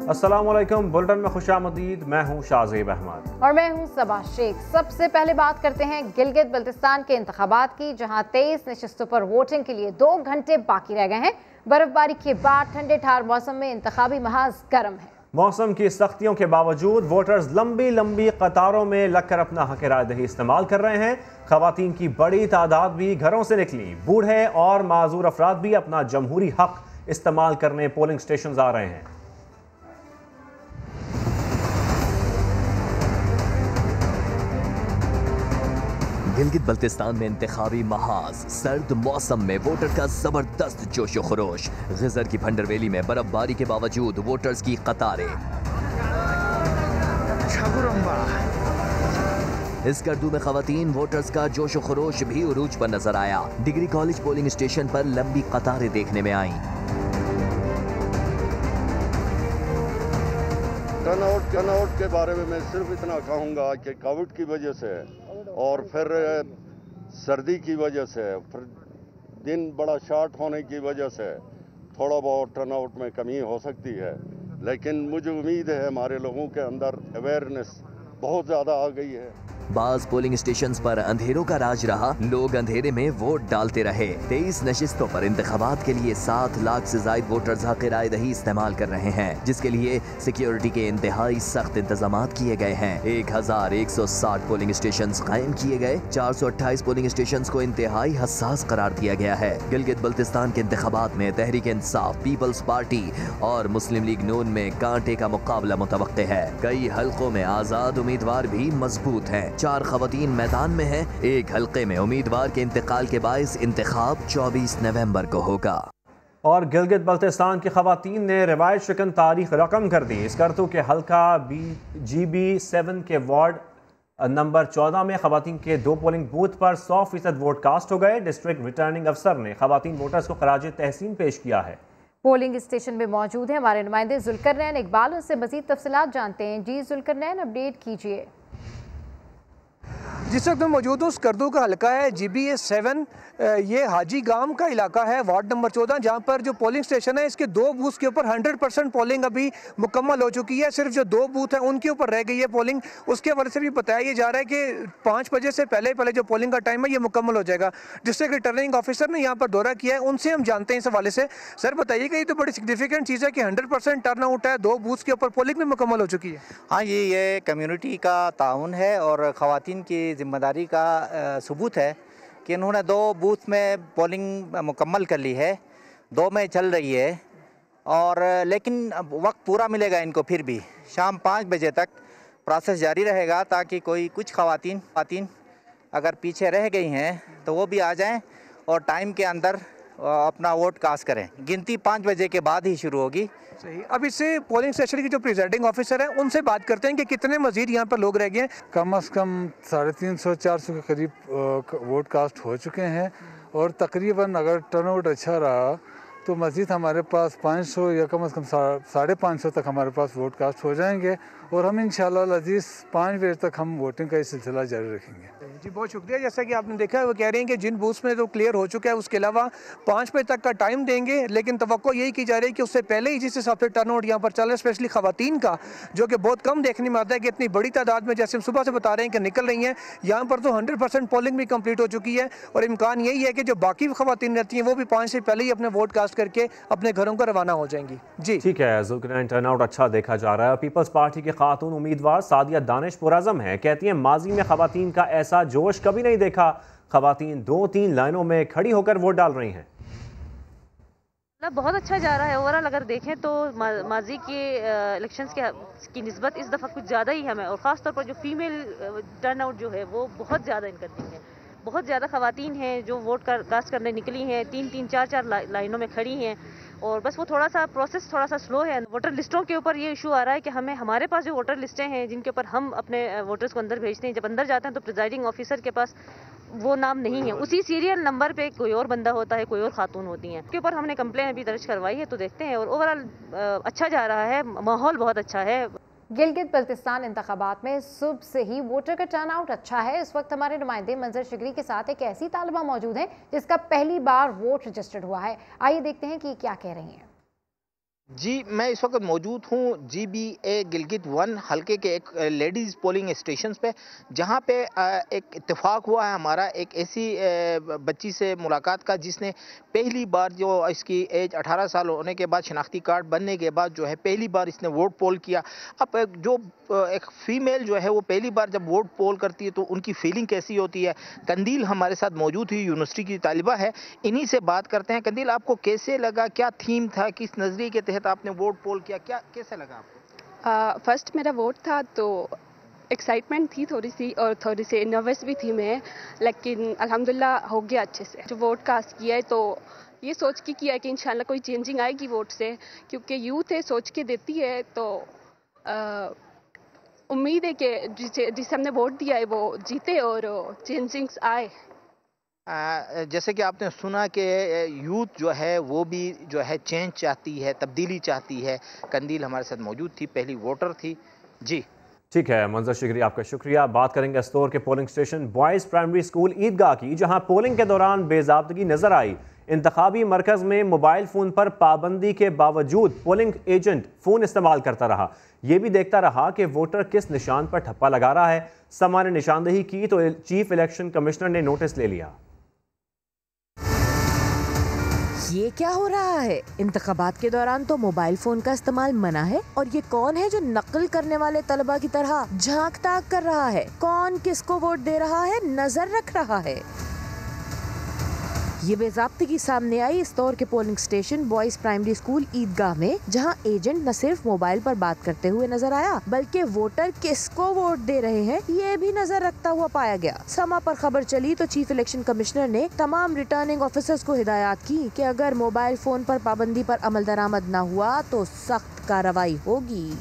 अस्सलामुअलैकुम, बुलेटिन में खुशामदीद। मैं हूं शाहज़ेब अहमद और मैं हूं सबा शेख। सबसे पहले बात करते हैं गिलगित बल्तिस्तान के इंतखाबात की, जहां 23 नशिस्तों पर वोटिंग के लिए 2 घंटे बाकी रह गए हैं। बर्फबारी के बाद ठंडे ठार मौसम में इंतखाबी महाज गर्म है। मौसम की सख्तियों के बावजूद वोटर्स लंबी लंबी कतारों में लगकर अपना हक राय दही इस्तेमाल कर रहे हैं। खवातीन की बड़ी तादाद भी घरों से निकली। बूढ़े और माजूर अफराद भी अपना जमहूरी हक इस्तेमाल करने पोलिंग स्टेशन आ रहे हैं। गिलगित बल्तिस्तान में इंतखाबी महाज, सर्द मौसम में वोटर का जबरदस्त जोशो खरोश। गिजर की भंडरवेली में बर्फबारी के बावजूद वोटर्स की कतारें। इस गर्दू में खवातीन वोटर्स का जोशो खरोश भी उरूज पर नजर आया। डिग्री कॉलेज पोलिंग स्टेशन पर लंबी कतारें देखने में आईं। टर्नआउट के बारे में मैं सिर्फ इतना कहूँगा कि कोविड की वजह से और फिर सर्दी की वजह से, फिर दिन बड़ा शॉर्ट होने की वजह से थोड़ा बहुत टर्नआउट में कमी हो सकती है, लेकिन मुझे उम्मीद है हमारे लोगों के अंदर अवेयरनेस बहुत ज़्यादा आ गई है। बाज पोलिंग स्टेशंस पर अंधेरों का राज रहा। लोग अंधेरे में वोट डालते रहे। 23 नशिस्तों पर इंतखाबात के लिए 7 लाख से ज्यादा वोटर्स हक राय दही इस्तेमाल कर रहे हैं, जिसके लिए सिक्योरिटी के इंतहाई सख्त इंतजाम किए गए हैं। 1160 पोलिंग स्टेशन कायम किए गए। 428 पोलिंग स्टेशन को इंतहाई हसास करार दिया गया है। गिलगित बल्तिस्तान के इंतखाबात में तहरीक इंसाफ, पीपल्स पार्टी और मुस्लिम लीग नून में कांटे का मुकाबला मुतवक्के है। कई हल्कों में आजाद उम्मीदवार भी मजबूत हैं। 4 खवातीन मैदान में हैं। एक हल्के में उम्मीदवार के इंतकाल के बायस इंतखाब 24 नवंबर को होगा। और गिलगित बल्तिस्तान की खवातीन ने रिवायत शिकन तारीख रकम कर दी। इस करतू के हल्का GB7 के वार्ड नंबर 14 में खवातीन के 2 पोलिंग बूथ पर 100% वोट कास्ट हो गए। डिस्ट्रिक्ट रिटर्निंग अफसर ने खवातीन वोटर्स को खराज तहसीन पेश किया है। पोलिंग स्टेशन में मौजूद हैं हमारे नुमाइंदे जुल्करनैन इकबाल। उनसे मजीद तफसीलात जानते हैं। जी जुल्करनैन, अपडेट कीजिए। जिस वक्त मैं मौजूद हूँ, स्कर्दू का हल्का है GB7। ये हाजी गांव का इलाका है, वार्ड नंबर 14, जहाँ पर जो पोलिंग स्टेशन है इसके 2 बूथ के ऊपर 100% पोलिंग अभी मुकम्मल हो चुकी है। सिर्फ जो 2 बूथ हैं उनके ऊपर रह गई है पोलिंग। उसके हवाले से भी बताया जा रहा है कि 5 बजे से पहले जो पोलिंग का टाइम है ये मुकम्मल हो जाएगा। डिस्ट्रिक्ट रिटर्निंग ऑफिसर ने यहाँ पर दौरा किया है, उनसे हम जानते हैं इस हवाले से। सर बताइएगा, ये तो बड़ी सिग्निफिकेंट चीज़ है कि 100% टर्न आउट है, 2 बूथ के ऊपर पोलिंग भी मुकम्मल हो चुकी है। हाँ, ये कम्युनिटी का ताउन है और ख़वातीन की जिम्मेदारी का सबूत है कि इन्होंने 2 बूथ में पोलिंग मुकम्मल कर ली है, 2 में चल रही है। और लेकिन वक्त पूरा मिलेगा इनको, फिर भी शाम 5 बजे तक प्रोसेस जारी रहेगा, ताकि कुछ ख़वातीन अगर पीछे रह गई हैं तो वो भी आ जाएं और टाइम के अंदर अपना वोट कास्ट करें। गिनती 5 बजे के बाद ही शुरू होगी। सही। अब इससे पोलिंग स्टेशन की जो प्रिजाइडिंग ऑफिसर है उनसे बात करते हैं कि कितने मजीद यहाँ पर लोग रह गए हैं। कम से कम 350-400 के करीब वोट कास्ट हो चुके हैं और तकरीबन अगर टर्नआउट अच्छा रहा तो मज़ीद हमारे पास 500 या कम से कम 550 तक हमारे पास वोट कास्ट हो जाएंगे और हम इंशाअल्लाह अज़ीज़ 5 बजे तक हम वोटिंग का ये सिलसिला जारी रखेंगे। जी बहुत शुक्रिया। जैसा कि आपने देखा है, वो कह रहे हैं कि जिन बूथ्स में तो क्लियर हो चुका है उसके अलावा 5 बजे तक का टाइम देंगे, लेकिन तवक्को यही की जा रही है कि उससे पहले ही जिस हिसाब से टर्नआउट यहाँ पर चल रहा है, स्पेशली खवातीन का, जो कि बहुत कम देखने में आता है कि इतनी बड़ी तादाद में जैसे हम सुबह से बता रहे हैं कि निकल रही हैं। यहाँ पर तो 100% पोलिंग भी कम्प्लीट हो चुकी है और इम्कान यही है कि जो बाकी खवातीन रहती हैं वो भी 5 से पहले ही अपने वोट कास्ट करके अपने घरों को रवाना हो जाएंगी। जी ठीक है जुल्करनैन, टर्नआउट अच्छा देखा जा रहा है। पीपल्स पार्टी की खातून उम्मीदवार सादिया दानिश पुरज़म है। कहती हैं माजी में खवातीन का ऐसा जोश कभी नहीं देखा। खवातीन 2-3 लाइनों में खड़ी होकर वोट डाल रही हैं। बहुत अच्छा जा रहा है ओवरऑल। अगर देखें तो माजी के इलेक्शंस की निस्बत इस दफ़ा कुछ ज़्यादा ही हमें, और ख़ासतौर पर जो फीमेल टर्नआउट जो है वो बहुत ज़्यादा इनकती है। बहुत ज़्यादा खवातीन हैं जो वोट कास्ट करने निकली हैं, 3-3, 4-4 लाइनों में खड़ी हैं। और बस वो प्रोसेस थोड़ा सा स्लो है। वोटर लिस्टों के ऊपर ये इशू आ रहा है कि हमारे पास जो वोटर लिस्टें हैं जिनके ऊपर हम अपने वोटर्स को अंदर भेजते हैं, जब अंदर जाते हैं तो प्रिजाइडिंग ऑफिसर के पास वो नाम नहीं है, उसी सीरियल नंबर पे कोई और बंदा होता है, कोई और खातून होती हैं। उसके ऊपर हमने कंप्लेन अभी दर्ज करवाई है, तो देखते हैं। और ओवरऑल अच्छा जा रहा है, माहौल बहुत अच्छा है। गिलगित बल्तिस्तान इंतखाबात में सुबह से ही वोटर का टर्नआउट अच्छा है। इस वक्त हमारे नुमाइंदे मंजर शिगरी के साथ एक ऐसी तालिबा मौजूद है जिसका पहली बार वोट रजिस्टर्ड हुआ है। आइए देखते हैं कि क्या कह रही हैं। जी, मैं इस वक्त मौजूद हूँ GBA गिलगित 1 हल्के के एक लेडीज़ पोलिंग स्टेशन पे, जहाँ पे एक इत्तेफाक हुआ है हमारा एक ऐसी बच्ची से मुलाकात का जिसने पहली बार, जो इसकी एज 18 साल होने के बाद, शनाख्ती कार्ड बनने के बाद जो है पहली बार इसने वोट पोल किया। अब जो एक फ़ीमेल जो है वो पहली बार जब वोट पोल करती है तो उनकी फीलिंग कैसी होती है। कंदील हमारे साथ मौजूद हुई, यूनिवर्सिटी की तालिबा है, इन्हीं से बात करते हैं। कंदील, आपको कैसे लगा, क्या थीम था, किस नज़रिए के तहत आपने वोट पोल किया, क्या कैसे लगा आपको? फर्स्ट मेरा वोट था तो एक्साइटमेंट थी थोड़ी सी, और थोड़ी सी नर्वस भी थी मैं, लेकिन अल्हम्दुलिल्लाह हो गया अच्छे से। जो वोट कास्ट किया है तो ये सोच के किया है कि इंशाल्लाह कोई चेंजिंग आएगी वोट से, क्योंकि यूथ है, सोच के देती है, तो उम्मीद है कि जिसे हमने वोट दिया है वो जीते और चेंजिंग्स आए। जैसे कि आपने सुना कि यूथ जो है वो भी जो है चेंज चाहती है, तब्दीली चाहती है। कंदील हमारे साथ मौजूद थी, पहली वोटर थी। जी ठीक है मंजर शिगरी, आपका शुक्रिया। बात करेंगे अस्तौर के polling station boys primary school ईदगाह की, जहां पोलिंग के दौरान बेज़ाब्तगी नजर आई। इंतखाबी मरकज़ में मोबाइल फ़ोन पर पाबंदी के बावजूद पोलिंग एजेंट फ़ोन इस्तेमाल करता रहा। ये भी देखता रहा कि वोटर किस निशान पर ठप्पा लगा रहा है। समा ने निशानदेही की तो चीफ इलेक्शन कमिश्नर ने नोटिस ले लिया। ये क्या हो रहा है? इंतखाबात के दौरान तो मोबाइल फोन का इस्तेमाल मना है, और ये कौन है जो नकल करने वाले तलबा की तरह झांक ताक कर रहा है? कौन किसको वोट दे रहा है, नजर रख रहा है? ये बेज़ाब्तगी सामने आई इस दौर के polling station boys primary school ईदगाह में, जहां एजेंट न सिर्फ मोबाइल पर बात करते हुए नजर आया, बल्कि वोटर किसको वोट दे रहे हैं ये भी नजर रखता हुआ पाया गया। समा पर खबर चली तो चीफ इलेक्शन कमिश्नर ने तमाम रिटर्निंग ऑफिसर्स को हिदायत की कि अगर मोबाइल फोन पर पाबंदी पर अमल दरामद न हुआ तो सख्त कार्रवाई होगी।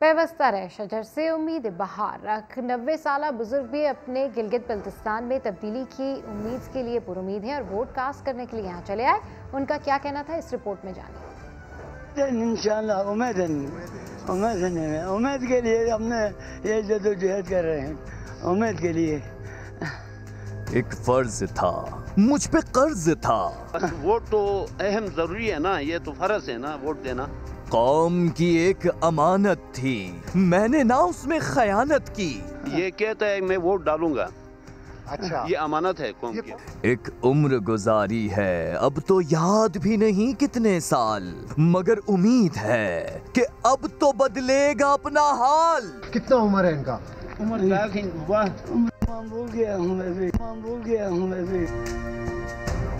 पेवस्ता रहे शजर से उम्मीद बहार रख, 90 साला बुजुर्ग भी अपने गिलगित बल्तिस्तान में तब्दीली की उम्मीद के लिए पुरुमीद हैं और वोट कास्ट करने के लिए यहाँ चले आए। उनका क्या कहना था, इस रिपोर्ट में जानिए। इंशाअल्लाह उम्मीद के लिए हमने ये जदोजहद कर रहे हैं, उम्मीद के लिए। एक फर्ज था, मुझ पे कर्ज था। वोट तो अहम जरूरी है ना, ये तो फर्ज है ना वोट देना। कौम की एक अमानत थी, मैंने ना उसमें खयानत की। ये कहता है मैं वोट डालूंगा, अच्छा ये अमानत है कौम की। एक उम्र गुजारी है, अब तो याद भी नहीं कितने साल, मगर उम्मीद है कि अब तो बदलेगा अपना हाल। कितना उम्र है इनका?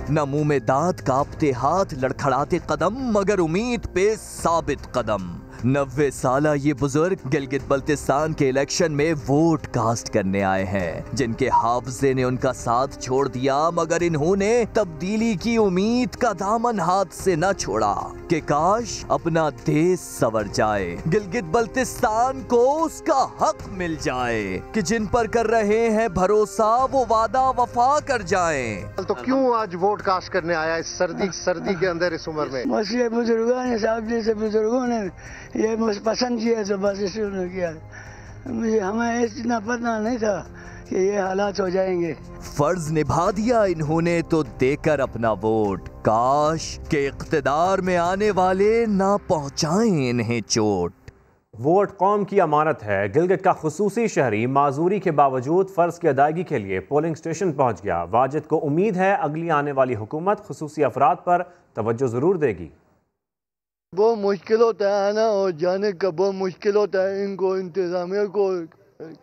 न मुंह में दांत, कांपते हाथ, लड़खड़ाते कदम, मगर उम्मीद पे साबित कदम। 90 साला ये बुजुर्ग गिलगित बल्तिस्तान के इलेक्शन में वोट कास्ट करने आए हैं, जिनके हाफजे ने उनका साथ छोड़ दिया, मगर इन्होंने तब्दीली की उम्मीद का दामन हाथ से न छोड़ा कि काश अपना देश संवर जाए, गिलगित बल्तिस्तान को उसका हक मिल जाए, कि जिन पर कर रहे हैं भरोसा वो वादा वफा कर जाएं। तो क्यों आज वोट कास्ट करने आया इस सर्दी के अंदर, इस उम्र में? मुझे बुजुर्गों ने, साहब जैसे बुजुर्गों ने ये मुझे पसंद किया तो बस इसलिए किया। मुझे हमें इतना पता नहीं था कि ये हालात हो जाएंगे। फर्ज निभा दिया इन्होंने तो देकर अपना वोट, काश के इक़्तिदार में आने वाले ना पहुंचाएं इन्हें चोट। वोट कौम की अमानत है। गिलगित का खुसूसी शहरी माजूरी के बावजूद फ़र्ज की अदायगी के लिए पोलिंग स्टेशन पहुंच गया। वाजिद को उम्मीद है अगली आने वाली हुकूमत खुसूसी अफराद पर तवज्जो ज़रूर देगी। बहुत मुश्किल होता है आना और जाने का, बहुत मुश्किल होता है। इनको इंतज़ामिया को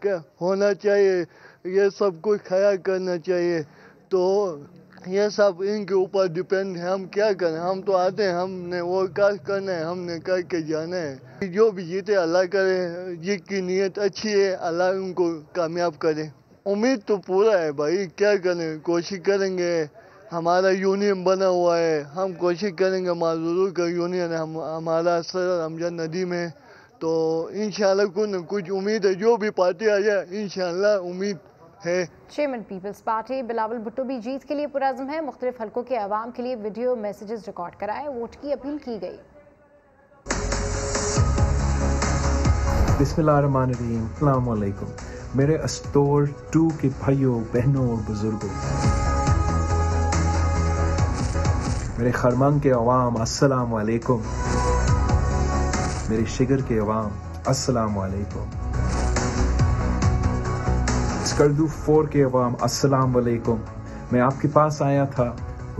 क्या होना चाहिए, ये सब कुछ ख्याल करना चाहिए। तो ये सब इनके ऊपर डिपेंड है। हम क्या करें, हम तो आते हैं, हमने वो काज करना है, हमने करके जाना है। जो भी जीते अल्लाह करे, जिसकी नीयत अच्छी है अल्लाह उनको कामयाब करे। उम्मीद तो पूरा है भाई, क्या करें, कोशिश करेंगे। हमारा यूनियन बना हुआ है, हम कोशिश करेंगे। माजूरों का यूनियन है हमारा सर हमजद नदी में, तो इंशाल्लाह कुछ न कुछ उम्मीद है। जो भी पार्टी आ जाए इंशाल्लाह उम्मीद है। Chairman People's Party Bilawal Bhutto भी जीत के लिए पुरज़्म है। मुख्तलिफ हलकों के अवाम के लिए वीडियो मैसेजेस रिकॉर्ड कराए, वोट की अपील की गई। बिस्मिल्लाहिर्रहमानिर्रहीम, अस्सलाम वालेकुम मेरे अस्तौर 2 के भाइयों, बहनों और बुजुर्गों। मेरे खरमंग के अवाम अस्सलाम वालेकुम। मेरे शिगर के अवाम अस्सलाम वालेकुम। स्कर्दू 4 के अवाम अस्सलाम वालेकुम। मैं आपके पास आया था,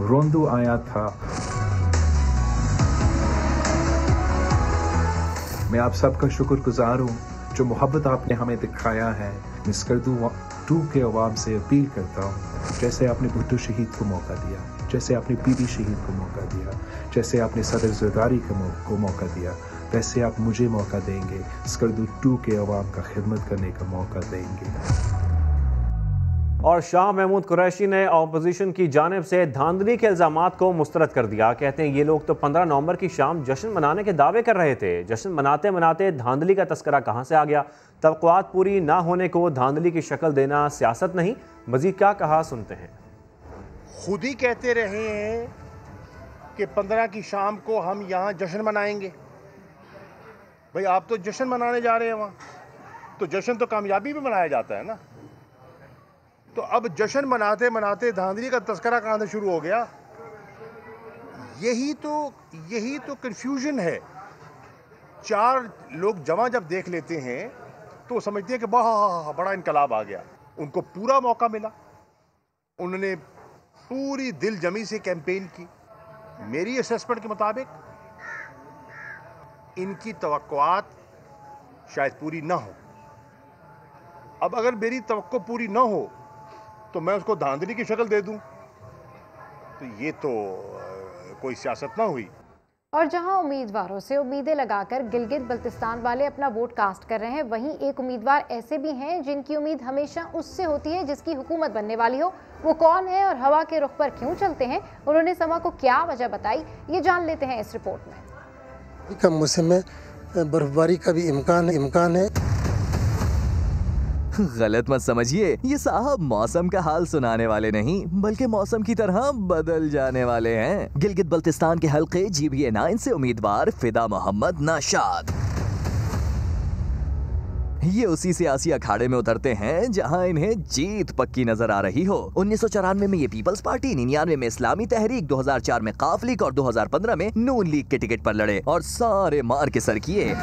रोंदू आया था। मैं आप सबका शुक्रगुजार हूँ जो मोहब्बत आपने हमें दिखाया है। मैं स्कर्दू 2 के अवाम से अपील करता हूँ, जैसे आपने भुट्टो शहीद को मौका दिया, जैसे आपने बीबी शहीद को मौका दिया, जैसे आपने सदर ज़रदारी को मौका दिया, वैसे आप मुझे मौका देंगे, स्कर्दू 2 के अवाम का खिदमत करने का मौका देंगे। और शाह महमूद कुरैशी ने अपोजिशन की जानिब से धांधली के इल्ज़ामात को मुस्तरद कर दिया। कहते हैं ये लोग तो 15 नवंबर की शाम जश्न मनाने के दावे कर रहे थे। जश्न मनाते मनाते धांधली का तस्करा कहाँ से आ गया? तवक्कुआत पूरी ना होने को धांधली की शक्ल देना सियासत नहीं। मजीद क्या कहा, सुनते हैं। खुद ही कहते रहे हैं कि 15 की शाम को हम यहाँ जश्न मनाएंगे। भाई आप तो जश्न मनाने जा रहे हैं वहाँ, तो जश्न तो कामयाबी में मनाया जाता है ना। तो अब जश्न मनाते मनाते धांधली का तस्करा कहाँ से शुरू हो गया? यही तो कंफ्यूजन है। 4 लोग जमा जब देख लेते हैं तो समझते हैं कि बड़ा इनकलाब आ गया। उनको पूरा मौका मिला, उन्होंने पूरी दिल जमी से कैंपेन की। मेरी असेसमेंट के मुताबिक इनकी तवक्कुआत शायद पूरी ना हो। अब अगर मेरी तवक्को पूरी ना हो तो मैं उसको धांधली की शक्ल दे दूं, तो ये तो कोई सियासत ना हुई। और जहां उम्मीदवारों से उम्मीदें लगाकर गिलगित बल्तिस्तान वाले अपना वोट कास्ट कर रहे हैं, वहीं एक उम्मीदवार ऐसे भी हैं जिनकी उम्मीद हमेशा उससे होती है जिसकी हुकूमत बनने वाली हो। वो कौन है और हवा के रुख पर क्यों चलते हैं, उन्होंने समा को क्या वजह बताई, ये जान लेते हैं इस रिपोर्ट में। कम मौसम में बर्फबारी का भी इम्कान है। गलत मत समझिए, ये साहब मौसम का हाल सुनाने वाले नहीं बल्कि मौसम की तरह बदल जाने वाले हैं। गिलगित बल्तिस्तान के हल्के GBA 9 से उम्मीदवार फिदा मोहम्मद नाशाद। ये उसी सियासी अखाड़े में उतरते हैं जहां इन्हें जीत पक्की नजर आ रही हो। 1994 में ये पीपल्स पार्टी, 99 में इस्लामी तहरीक, 2004 में काफ लीग और 2015 में नून लीग के टिकट पर लड़े और सारे मार के सर किए।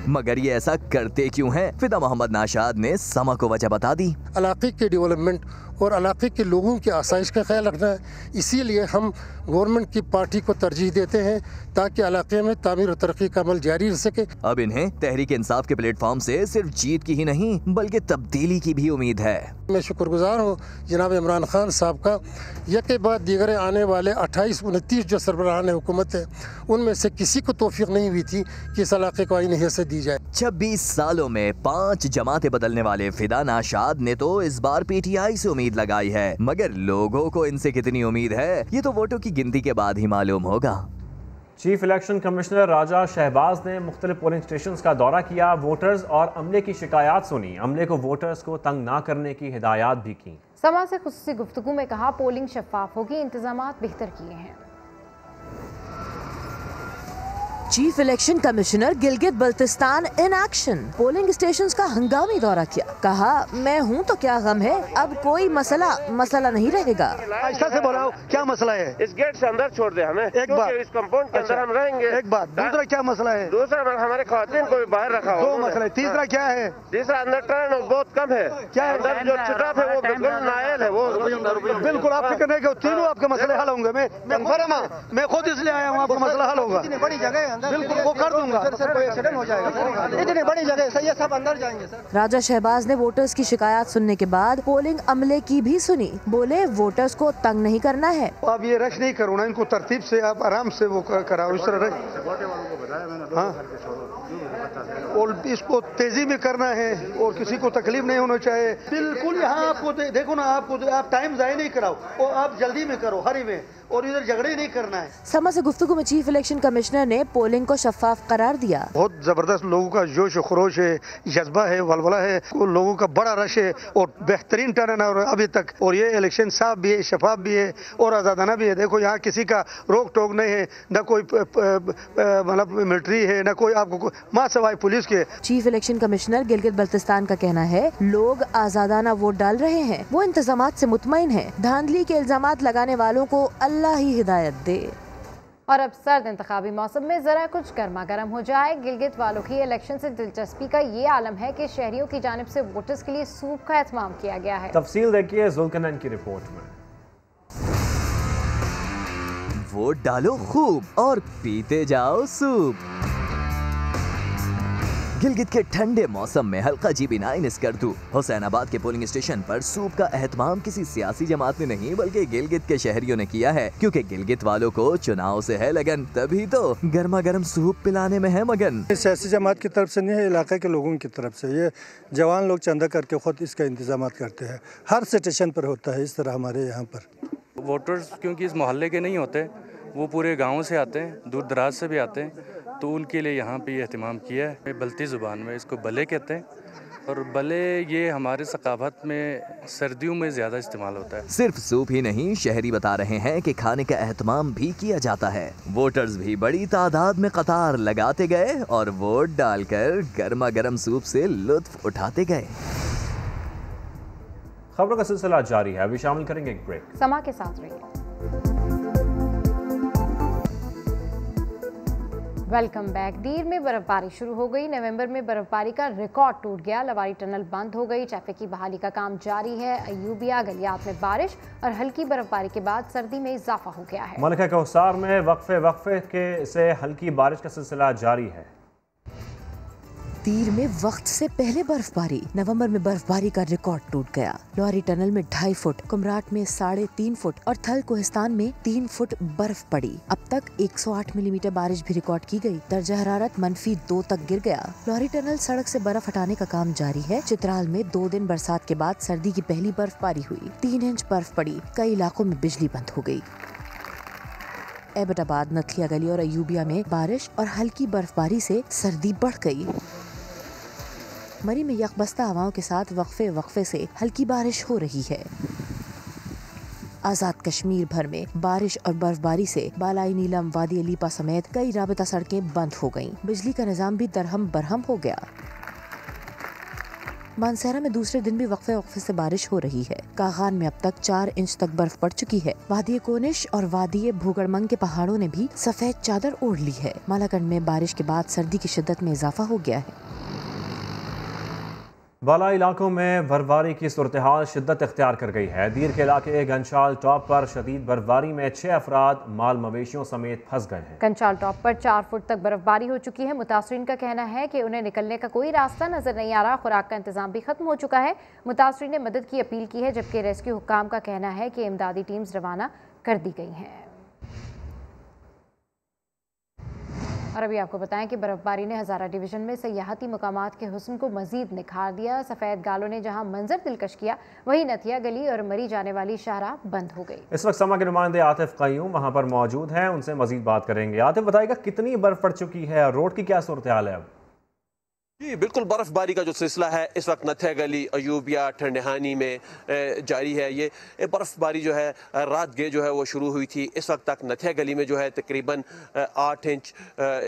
मगर ये ऐसा करते क्यों हैं? फिदा मोहम्मद नाशाद ने समा को वजह बता दी। इलाके के डेवलपमेंट और इलाके के लोगों की आसाइश का ख्याल रखना है, इसीलिए हम गवर्नमेंट की पार्टी को तरजीह देते हैं ताकि इलाके में तामीर और तरक्की का अमल जारी रह सके। अब इन्हें तहरीक इंसाफ के प्लेटफॉर्म से सिर्फ जीत की ही नहीं बल्कि तब्दीली की भी उम्मीद है। मैं शुक्रगुजार हूँ जनाब इमरान खान साहब का। यह के बाद दीगर आने वाले 28-29 जो सरबराहान हुकूमत है उनमें से किसी को तौफीक नहीं हुई थी कि इस इलाके को आईनी हैसियत दी जाए। 26 सालों में 5 जमातें बदलने वाले फिदा नाशाद ने तो इस बार PTI से उम्मीद लगाई है, मगर लोगों को इनसे कितनी उम्मीद है ये तो वोटों की गिनती के बाद ही मालूम होगा। चीफ इलेक्शन कमिश्नर राजा शहबाज ने मुख्तलिफ पोलिंग स्टेशन का दौरा किया, वोटर्स और अमले की शिकायत सुनी, अमले को वोटर्स को तंग ना करने की हिदायत भी की। समा से खुसूसी गुफ्तगू में कहा पोलिंग शफाफ होगी, इंतजामात बेहतर किए हैं। Chief election commissioner Gilgit Baltistan in action, polling stations का हंगामी दौरा किया, कहा मैं हूं तो क्या गम है, अब कोई मसला नहीं रहेगा। ऐसा से बोला क्या मसला है? इस गेट से अंदर छोड़ दे हमें, एक बात, इस कंपाउंड के अंदर हम रहेंगे। एक बात, दूसरा क्या मसला है? दूसरा हमारे खवातीन को भी बाहर रखा हो। 2 मसले। तीसरा क्या है? तीसरा अंदर टर्न बहुत कम है। क्या है? अंदर जो स्टाफ है वो बिल्कुल नायल है। वो बिल्कुल आप फिक्र नहीं करो, तीनों आपके मसले हल होंगे। मैं खुद इसलिए आया हूँ, आपका मसला हल होगा। बड़ी जगह बिल्कुल वो कर दूंगा। कोई एक्सीडेंट हो जाएगा, इतनी बड़ी जगह सही है, सब अंदर जाएंगे सर। राजा शहबाज ने वोटर्स की शिकायत सुनने के बाद पोलिंग अमले की भी सुनी, बोले वोटर्स को तंग नहीं करना है। आप ये रश नहीं करो ना, इनको तरतीब से आप आराम से वो कराओ। इस तरह हाँ, और इसको तेजी में करना है और किसी को तकलीफ नहीं होना चाहिए। बिल्कुल यहाँ आपको देखो ना, आप टाइम ज़ाया नहीं कराओ और आप जल्दी में करो, हरी में। और इधर झगड़े नहीं करना है। समा से गुफ्तगू में चीफ इलेक्शन कमिश्नर ने पोलिंग को शफाफ करार दिया। बहुत जबरदस्त लोगों का जोश खरोश है, जज्बा है, वलवला है, लोगों का बड़ा रश है और बेहतरीन टर्न है अभी तक। और ये इलेक्शन साफ भी है, शफाफ भी है और आज़ादाना भी है। देखो यहाँ किसी का रोक टोक नहीं है, न कोई मतलब मिलिट्री है, न कोई आपको मां सवाई पुलिस के। Chief election commissioner Gilgit Baltistan का कहना है लोग आज़ादाना वोट डाल रहे हैं, वो इंतजामात से मुतमईन है। धांधली के इल्जामात लगाने वालों को अल्लाह ही हिदायत दे। और अब सर्द इंतखाबी मौसम में जरा कुछ गर्मा गर्म हो जाए। गिलगित वालों की इलेक्शन से दिलचस्पी का ये आलम है कि शहरियों की जानिब से वोटर्स के लिए सूप का एहतमाम किया गया है। तफसील देखिए जुल्कनन की रिपोर्ट में। वोट डालो खूब और पीते जाओ सूप। गिलगित के ठंडे मौसम में हल्का GB9 स्कर्दू हुसैनाबाद के पोलिंग स्टेशन पर सूप का एहतमाम किसी सियासी जमात ने नहीं बल्कि गिलगित के शहरियों ने किया है, क्योंकि गिलगित वालों को चुनाव से है लगन, तभी तो गर्मा गर्म सूप पिलाने में है मगन। सियासी जमात की तरफ से नहीं है, इलाके के लोगों की तरफ से। ये जवान लोग चंदा करके खुद इसका इंतजाम करते हैं। हर स्टेशन पर होता है इस तरह हमारे यहाँ पर। वोटर्स क्योंकि इस मोहल्ले के नहीं होते, वो पूरे गाँव से आते हैं, दूर दराज से भी आते हैं, तो उनके लिए यहाँ पे ये एहतमाम किया है। बल्ती ज़ुबान में इसको बले कहते हैं और बले ये हमारे सकाफत में सर्दियों में ज़्यादा इस्तेमाल होता है। सिर्फ सूप ही नहीं, शहरी बता रहे हैं कि खाने का एहतमाम भी किया जाता है। वोटर्स भी बड़ी तादाद में कतार लगाते गए और वोट डालकर गर्मा गर्म सूप से लुत्फ उठाते गए। खबरों का सिलसिला जारी है, अभी शामिल करेंगे एक ब्रेक। समा के साथ रहिए। Welcome back. डीर में बर्फबारी शुरू हो गई। नवंबर में बर्फबारी का रिकॉर्ड टूट गया। लवारी टनल बंद हो गई। ट्रैफिक की बहाली का काम जारी है। अयूबिया गलियात में बारिश और हल्की बर्फबारी के बाद सर्दी में इजाफा हो गया है। मलका कौसार में वक्फे के से हल्की बारिश का सिलसिला जारी है। तीर में वक्त से पहले बर्फबारी। नवंबर में बर्फबारी का रिकॉर्ड टूट गया। लवारी टनल में 2.5 फुट, कुमराट में 3.5 फुट और थल कोहिस्तान में 3 फुट बर्फ पड़ी। अब तक 108 मिलीमीटर बारिश भी रिकॉर्ड की गई। दर्जा हरारत -2 तक गिर गया। लवारी टनल सड़क से बर्फ हटाने का काम जारी है। चित्राल में 2 दिन बरसात के बाद सर्दी की पहली बर्फबारी हुई। 3 इंच बर्फ पड़ी। कई इलाकों में बिजली बंद हो गई। एबटाबाद, नथलिया गली और अयूबिया में बारिश और हल्की बर्फबारी से सर्दी बढ़ गई। मरी में यकबस्ता हवाओं के साथ वक्फे से हल्की बारिश हो रही है। आज़ाद कश्मीर भर में बारिश और बर्फबारी से बालाई नीलम, वादी अलीपा समेत कई राबता सड़कें बंद हो गईं। बिजली का निजाम भी दरहम बरहम हो गया। मानसेरा में दूसरे दिन भी वक्फे से बारिश हो रही है। कागान में अब तक 4 इंच तक बर्फ पड़ चुकी है। वादी कोनिश और वादी भूगड़मंग के पहाड़ों ने भी सफेद चादर ओढ़ ली है। मालाकंड में बारिश के बाद सर्दी की शिद्दत में इजाफा हो गया है। बाला इलाकों में बर्फबारी की सूरत-ए-हाल शिद्दत इख्तियार कर गई है। दीर के इलाके गंशाल टॉप पर शदीद बर्फबारी में 6 अफराद माल मवेशियों समेत फंस गए हैं। गंशाल टॉप पर 4 फुट तक बर्फबारी हो चुकी है। मुतासरीन का कहना है कि उन्हें निकलने का कोई रास्ता नजर नहीं आ रहा। खुराक का इंतजाम भी खत्म हो चुका है। मुतासरीन ने मदद की अपील की है, जबकि रेस्क्यू हुक्काम का कहना है कि इमदादी टीम्स रवाना कर दी गई हैं। और अभी आपको बताएं कि बर्फबारी ने हज़ारा डिवीज़न में सयाहती मकामात के हुस्न को मजीद निखार दिया। सफ़ेद गालों ने जहां मंजर दिलकश किया, वहीं नथिया गली और मरी जाने वाली शाहराह बंद हो गई। इस वक्त समा के नुमाइंदे आतिफ क़य्यूम वहां पर मौजूद हैं, उनसे मजीद बात करेंगे। आतिफ, बताइएगा कितनी बर्फ पड़ चुकी है और रोड की क्या सूरत हाल है अब? जी बिल्कुल, बर्फबारी का जो सिलसिला है इस वक्त नथिया गली, अयूबिया, ठंडहानी में जारी है। ये बर्फबारी जो है रात गे जो है वो शुरू हुई थी। इस वक्त तक नथिया गली में जो है तकरीबन 8 इंच,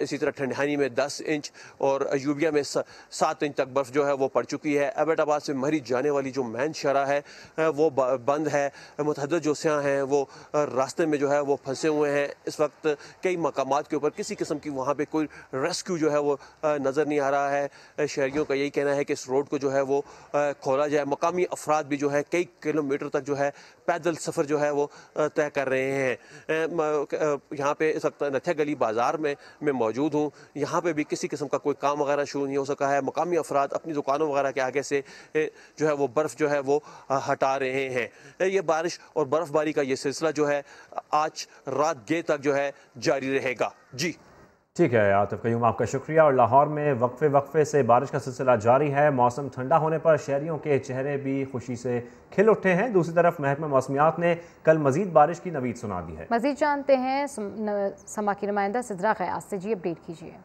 इसी तरह ठंडहानी में 10 इंच और अयूबिया में 7 इंच तक बर्फ जो है वो पड़ चुकी है। एबटाबाद से मरी जाने वाली जो मैन शरा है वो बंद है। मुतअद्दिद जो स्याह हैं वो रास्ते में जो है वो फंसे हुए हैं। इस वक्त कई मकामात के ऊपर किसी किस्म की वहाँ पर कोई रेस्क्यू जो है वो नज़र नहीं आ रहा है। शहरियों का यही कहना है कि इस रोड को जो है वो खोला जाए। मकामी अफराद भी जो है कई किलोमीटर तक जो है पैदल सफ़र जो है वो तय कर रहे हैं। यहाँ पे इस वक्त नथिया गली बाज़ार में मौजूद हूँ। यहाँ पे भी किसी किस्म का कोई काम वगैरह शुरू नहीं हो सका है। मकामी अफराद अपनी दुकानों वगैरह के आगे से जो है वो बर्फ़ जो है वो हटा रहे हैं। ये बारिश और बर्फ़बारी का ये सिलसिला जो है आज रात गे तक जो है जारी रहेगा। जी ठीक है आतिफ कयूम, आपका शुक्रिया। और लाहौर में वक्फे से बारिश का सिलसिला जारी है। मौसम ठंडा होने पर शहरियों के चेहरे भी खुशी से खिल उठे हैं। दूसरी तरफ महकमा मौसमियात ने कल मजीद बारिश की नवीद सुना दी है। मजीद जानते हैं समा की नुमाइंदा सिद्रा क़यास से। जी अपडेट कीजिए।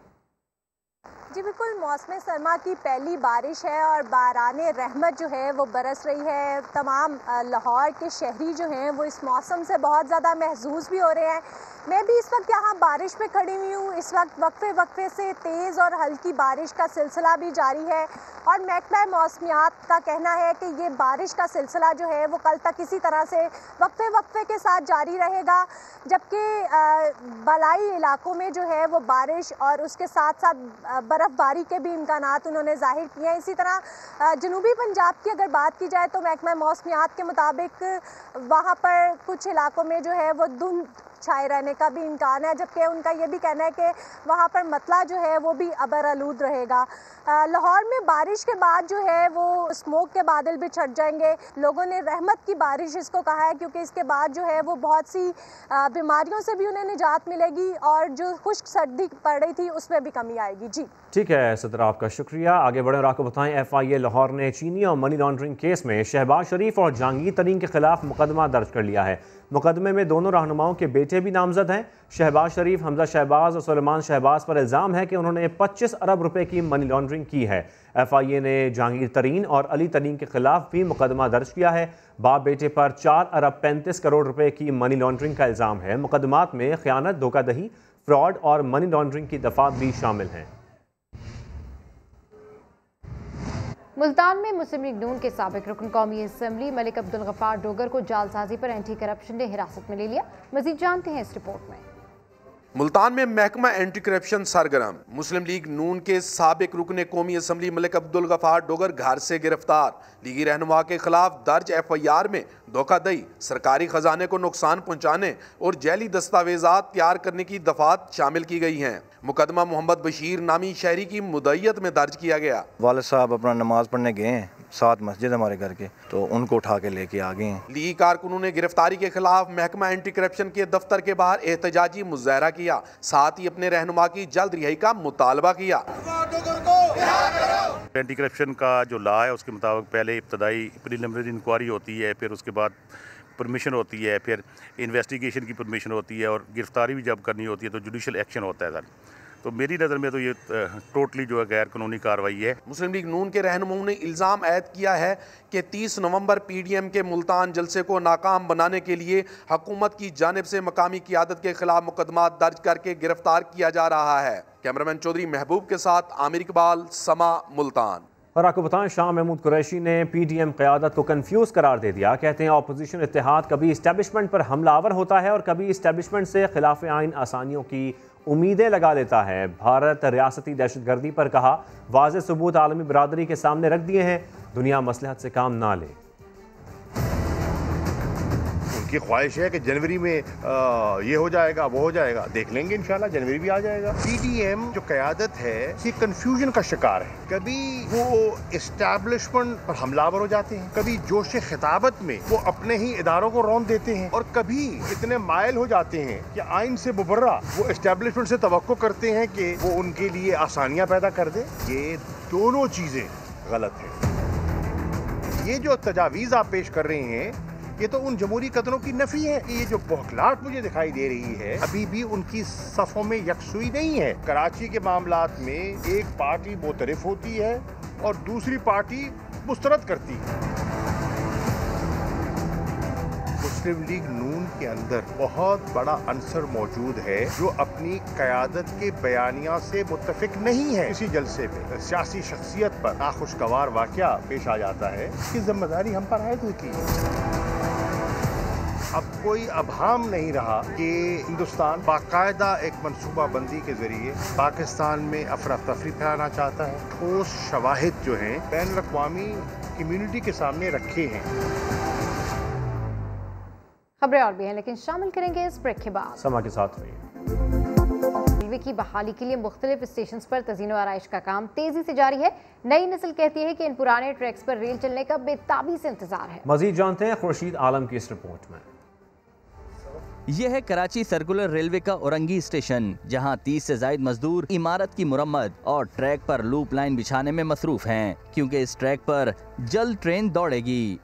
जी बिल्कुल, मौसम सरमा की पहली बारिश है और बाराने रहमत जो है वो बरस रही है। तमाम लाहौर के शहरी जो हैं वो इस मौसम से बहुत ज़्यादा महसूस भी हो रहे हैं। मैं भी इस वक्त यहाँ बारिश में खड़ी हुई हूँ। इस वक्त वक्फे से तेज़ और हल्की बारिश का सिलसिला भी जारी है और महकमा मौसमियात का कहना है कि ये बारिश का सिलसिला जो है वो कल तक इसी तरह से वक्फे के साथ जारी रहेगा, जबकि बलाई इलाकों में जो है वो बारिश और उसके साथ साथ बर्फ़बारी के भी इम्कानात उन्होंने जाहिर किए हैं। इसी तरह जनूबी पंजाब की अगर बात की जाए तो महकमा मौसमियात के मुताबिक वहाँ पर कुछ इलाकों में जो है वो धुंध छाए रहने का भी इम्कान है, जबकि उनका ये भी कहना है कि वहाँ पर मतला जो है वो भी अबर आलूद रहेगा। लाहौर में बारिश के बाद जो है वो स्मोक के बादल भी छट जाएंगे। लोगों ने रहमत की बारिश इसको कहा है क्योंकि इसके बाद जो है वो बहुत सी बीमारियों से भी उन्हें निजात मिलेगी और जो खुश्क सर्दी पड़ रही थी उसमें भी कमी आएगी। जी ठीक है सदरा, आपका शुक्रिया। आगे बढ़े और आपको बताएं FIA लाहौर ने चीनी और मनी लॉन्ड्रिंग केस में शहबाज शरीफ और जहांगीर तरीन के खिलाफ मुकदमा दर्ज कर लिया है। मुकदमे में दोनों रहनुमाओं के बेटे भी नामजद हैं। शहबाज शरीफ, हमजा शहबाज और सुलेमान शहबाज पर इल्ज़ाम है कि उन्होंने 25 अरब रुपए की मनी लॉन्ड्रिंग की है। FIA ने जहांगीर तरीन और अली तरीन के खिलाफ भी मुकदमा दर्ज किया है। बाप बेटे पर 4 अरब 35 करोड़ रुपए की मनी लॉन्ड्रिंग का इल्ज़ाम है। मुकदमात में खयानत, धोखाधड़ी, फ्रॉड और मनी लॉन्ड्रिंग की दफात भी शामिल हैं। मुल्तान में मुस्लिम लीग नून के साबिक रुकन कौमी असम्बली मलिक अब्दुल गफ्फार डोगर को जालसाजी पर एंटी करप्शन ने हिरासत में ले लिया। मजीद जानते हैं इस रिपोर्ट में। मुल्तान में महकमा एंटी करप्शन सरगर्म। मुस्लिम लीग नून के साबिक रुकन कौमी असम्बली मलिक अब्दुल गफ्फार डोगर घर से गिरफ्तार। लीगी रहनुमा के खिलाफ दर्ज FIR में धोखाधड़ी, सरकारी खजाने को नुकसान पहुँचाने और जैली दस्तावेजात तैयार करने की दफात शामिल की गई हैं। मुकदमा मोहम्मद बशीर नामी शहरी की मुद्दईयत में दर्ज किया गया। वालिद साहब अपना नमाज पढ़ने गए हैं, साथ मस्जिद हमारे घर के, तो उनको उठा के लेके आ गए हैं। लीगी कारकुनों ने गिरफ्तारी के खिलाफ महकमा एंटी करप्शन के दफ्तर के बाहर एहतजाजी मुजाहरा किया, साथ ही अपने रहनुमा की जल्द रिहाई का मुतालबा किया। एंटी करप्शन का जो लॉ है उसके मुताबिक पहले इब्तदाई प्रीलिमिनरी इंक्वायरी होती है, फिर उसके बाद परमिशन होती है, फिर इन्वेस्टिगेशन की परमिशन होती है और गिरफ्तारी भी जब करनी होती है तो जुडिशल एक्शन होता है सर। तो मेरी नज़र में तो ये टोटली जो है गैर कानूनी कार्रवाई है। मुस्लिम लीग नून के रहनुमाओं ने इल्ज़ाम ऐद किया है कि 30 नवंबर PDM के मुल्तान जलसे को नाकाम बनाने के लिए हुकूमत की जानिब से मकामी क़ियादत के खिलाफ मुकदमा दर्ज करके गिरफ्तार किया जा रहा है। कैमरामैन चौधरी महबूब के साथ आमिर इकबाल, समा, मुल्तान। और आपको बताएं शाह महमूद कुरैशी ने PDM क़यादत को कन्फ्यूज़ करार दे दिया। कहते हैं अपोजिशन इत्तेहाद कभी इस्टेब्लिशमेंट पर हमलावर होता है और कभी इस्टेब्लिशमेंट से खिलाफ आइन आसानियों की उम्मीदें लगा लेता है। भारत रियासती दहशतगर्दी पर कहा, वाज़ेह सबूत आलमी बरादरी के सामने रख दिए हैं, दुनिया मसलहत से काम ना ले। उनकी ख्वाहिश है कि जनवरी में ये हो जाएगा, वो हो जाएगा, देख लेंगे इंशाल्लाह, जनवरी भी आ जाएगा। PDM जो क़यादत है ये कन्फ्यूजन का शिकार है। कभी वो इस्टेब्लिशमेंट पर हमलावर हो जाते हैं, कभी जोश खिताबत में वो अपने ही इदारों को रौंद देते हैं, और कभी इतने मायल हो जाते हैं कि आइन से मुबर्रा वो इस्टेब्लिशमेंट से तवक्को करते हैं कि वो उनके लिए आसानियाँ पैदा कर दे। ये दोनों चीज़ें गलत है। ये जो तजावीज़ आप पेश कर रहे हैं ये तो उन जमहूरी कदरों की नफी है। ये जो बौखलाहट मुझे दिखाई दे रही है अभी भी उनकी सफ़ों में यकसुई नहीं है। कराची के मामलात में एक पार्टी मुतरफ होती है और दूसरी पार्टी मुस्तरद करती है। मुस्लिम लीग नून के अंदर बहुत बड़ा अंसर मौजूद है जो अपनी क़यादत के बयानिया से मुत्तफिक नहीं है। इसी जलसे में सियासी शख्सियत पर नाखुशगवार वाक़या पेश आ जाता है, इसकी जिम्मेदारी हम पर आयद होती है। अब कोई अभाम नहीं रहा कि हिंदुस्तान बाकायदा एक मनसूबा बंदी के जरिए पाकिस्तान में अफरा तफरी फैलाना चाहता है। ठोस शवाहिद जो हैं बैन अक़वामी कम्यूनिटी के सामने रखे हैं। खबरें और भी हैं लेकिन शामिल करेंगे इस ब्रेक के बाद। समा के साथ रहिए। रेलवे की बहाली के लिए मुख्तलिफ स्टेशन पर तज़ीनो आराइश का काम तेजी से जारी है। नई नस्ल कहती है कि इन पुराने ट्रैक्स पर रेल चलने का बेताबी से इंतजार है। मजीद जानते हैं खुर्शीद आलम की इस रिपोर्ट में। यह है कराची सर्कुलर रेलवे का औरंगी स्टेशन, जहां 30 से ज्यादा मजदूर इमारत की मुरम्मत और ट्रैक पर लूप लाइन बिछाने में मसरूफ हैं, क्योंकि इस ट्रैक पर जल्द ट्रेन दौड़ेगी।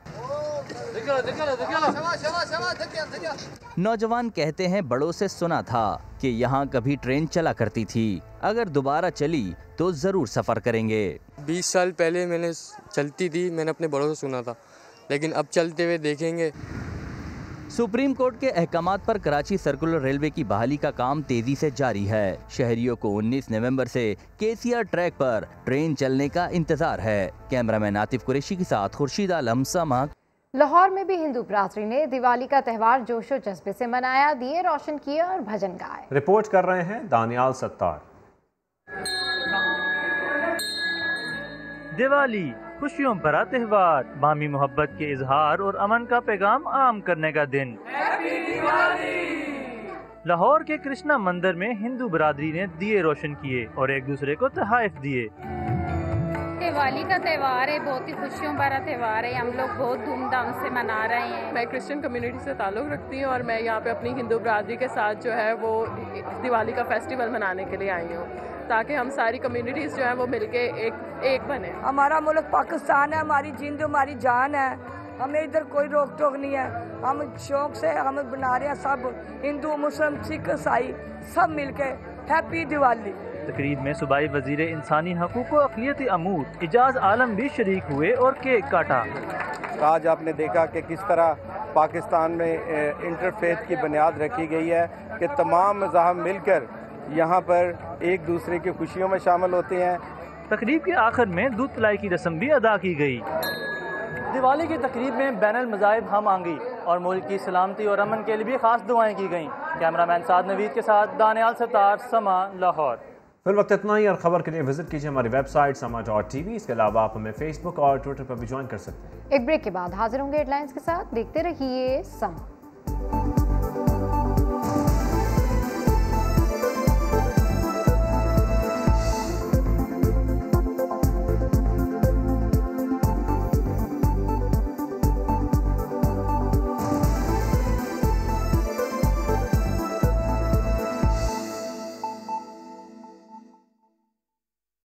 नौजवान कहते हैं बड़ों से सुना था कि यहाँ कभी ट्रेन चला करती थी, अगर दोबारा चली तो जरूर सफर करेंगे। 20 साल पहले मैंने चलती थी, मैंने अपने बड़ों से सुना था, लेकिन अब चलते हुए देखेंगे। सुप्रीम कोर्ट के अहकामात पर कराची सर्कुलर रेलवे की बहाली का काम तेजी से जारी है। शहरियों को 19 नवंबर से केसीआर ट्रैक पर ट्रेन चलने का इंतजार है। कैमरामैन आतिफ कुरैशी के साथ खुर्शीद आलम, समा। लाहौर में भी हिंदू बरादरी ने दिवाली का त्यौहार जोशो जज्बे से मनाया, दिए रोशन किए और भजन गाए। रिपोर्ट कर रहे हैं दानियाल सत्तार। दिवाली खुशियों भरा त्यौहार, बामी मोहब्बत के इजहार और अमन का पैगाम आम करने का दिन। लाहौर के कृष्णा मंदिर में हिंदू बरादरी ने दिए रोशन किए और एक दूसरे को तोहफे दिए। दिवाली का त्यौहार है, बहुत ही खुशियों भरा त्यौहार है, हम लोग बहुत धूमधाम से मना रहे हैं। मैं क्रिश्चियन कम्युनिटी से ताल्लुक़ रखती हूँ और मैं यहाँ पे अपनी हिंदू बरादरी के साथ जो है वो दिवाली का फेस्टिवल मनाने के लिए आई हूँ, ताकि हम सारी कम्युनिटीज़ जो है वो मिलके एक बने। हमारा मुल्क पाकिस्तान है, हमारी जिंद हमारी जान है, हमें इधर कोई रोक टोक नहीं है। हम शौक से हम बना रहे हैं, सब हिंदू मुस्लिम सिख ईसाई सब मिलके हैप्पी दिवाली। तकरीब में सूबाई वजीर इंसानी हकूक़ व अक़लियती अमूर इजाज़ आलम भी शरीक हुए और केक काटा। आज आपने देखा कि किस तरह पाकिस्तान में इंटरफेथ की बुनियाद रखी गई है कि तमाम मज़ाहब मिलकर यहाँ पर एक दूसरे की खुशियों में शामिल होते हैं। तकरीब के आखिर में दूध पिलाई की रस्म भी अदा की गई। दिवाली की तकरीब में बैनुल मज़ाहिब हम आंगी और मुल्क की सलामती और अमन के लिए भी खास दुआएं की गईं। कैमरामैन साद नवीद के साथ दानियाल सत्तार, समा, लाहौर। फिर वक्त इतना ही, और खबर के लिए विजिट कीजिए हमारी वेबसाइट sama.tv। इसके अलावा आप हमें फेसबुक और ट्विटर पर भी ज्वाइन कर सकते हैं। एक ब्रेक के बाद हाजिर होंगे हेडलाइंस के साथ, देखते रहिए समा।